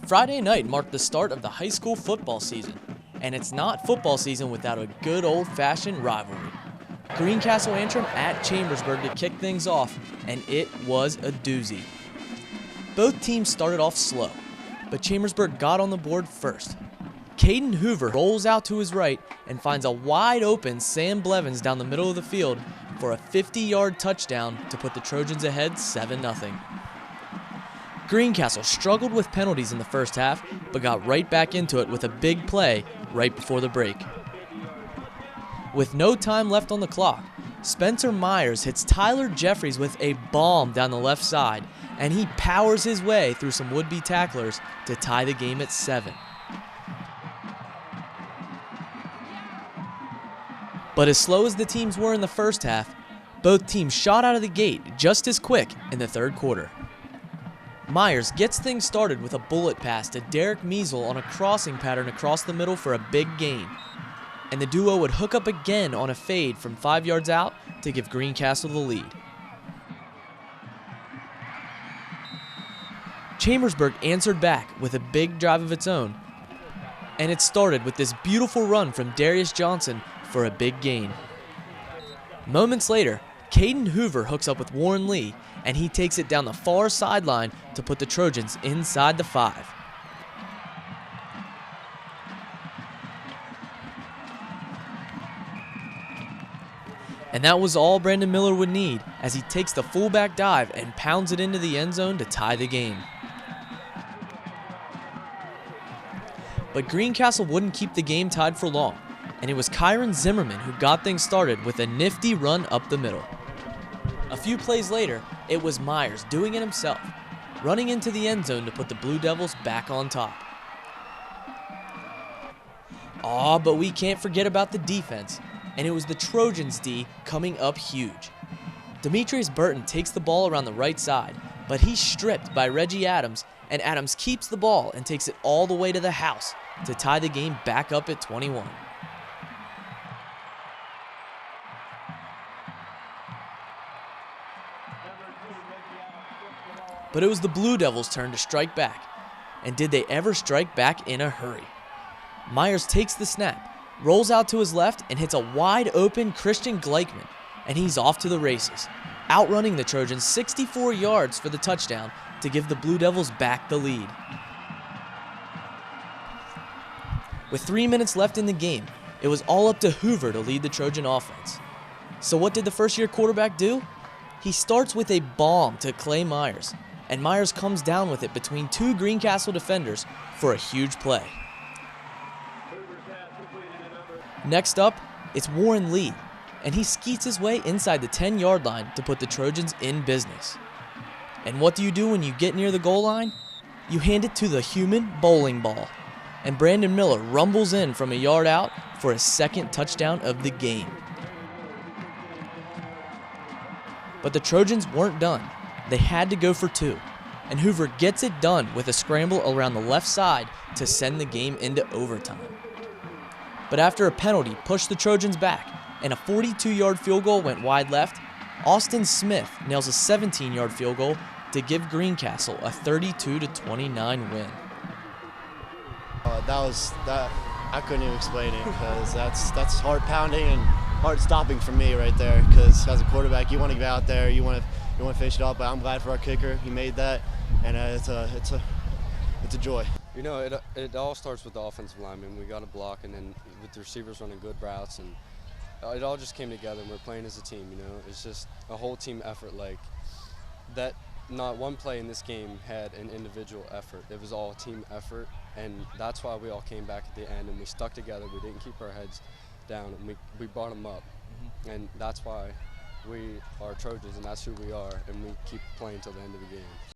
Friday night marked the start of the high school football season, and it's not football season without a good old-fashioned rivalry. Greencastle Antrim at Chambersburg to kick things off, and it was a doozy. Both teams started off slow, but Chambersburg got on the board first. Caden Hoover rolls out to his right and finds a wide-open Sam Blevins down the middle of the field for a 50-yard touchdown to put the Trojans ahead 7-0. Greencastle struggled with penalties in the first half, but got right back into it with a big play right before the break. With no time left on the clock, Spencer Myers hits Tyler Jeffries with a bomb down the left side, and he powers his way through some would-be tacklers to tie the game at 7. But as slow as the teams were in the first half, both teams shot out of the gate just as quick in the third quarter. Myers gets things started with a bullet pass to Derek Measle on a crossing pattern across the middle for a big gain. And the duo would hook up again on a fade from 5 yards out to give Greencastle the lead. Chambersburg answered back with a big drive of its own, and it started with this beautiful run from Darius Johnson for a big gain. Moments later, Caden Hoover hooks up with Warren Lee, and he takes it down the far sideline to put the Trojans inside the 5. And that was all Brandon Miller would need as he takes the fullback dive and pounds it into the end zone to tie the game. But Greencastle wouldn't keep the game tied for long, and it was Kyron Zimmerman who got things started with a nifty run up the middle. A few plays later, it was Myers doing it himself, running into the end zone to put the Blue Devils back on top. But we can't forget about the defense, and it was the Trojans' D coming up huge. Demetrius Burton takes the ball around the right side, but he's stripped by Reggie Adams, and Adams keeps the ball and takes it all the way to the house to tie the game back up at 21. But it was the Blue Devils' turn to strike back, and did they ever strike back in a hurry? Myers takes the snap, rolls out to his left, and hits a wide-open Christian Gleichman, and he's off to the races, outrunning the Trojans 64 yards for the touchdown to give the Blue Devils back the lead. With 3 minutes left in the game, it was all up to Hoover to lead the Trojan offense. So what did the first-year quarterback do? He starts with a bomb to Clay Myers, and Myers comes down with it between two Greencastle defenders for a huge play. Next up, it's Warren Lee, and he skeets his way inside the 10-yard line to put the Trojans in business. And what do you do when you get near the goal line? You hand it to the human bowling ball, and Brandon Miller rumbles in from a yard out for his second touchdown of the game. But the Trojans weren't done. They had to go for 2, and Hoover gets it done with a scramble around the left side to send the game into overtime. But after a penalty pushed the Trojans back and a 42-yard field goal went wide left, Austin Smith nails a 17-yard field goal to give Greencastle a 32-29 win. I couldn't even explain it, because that's heart pounding and heart stopping for me right there. Because as a quarterback, you want to get out there, you want to finish it off. But I'm glad for our kicker, he made that, and it's a joy. You know, it all starts with the offensive lineman. We got to block, and then with the receivers running good routes, and it all just came together, and we're playing as a team, you know. It's just a whole team effort like that. Not one play in this game had an individual effort. It was all team effort, and that's why we all came back at the end, and we stuck together. We didn't keep our heads down, and we brought them up. And that's why we are Trojans, and that's who we are, and we keep playing till the end of the game.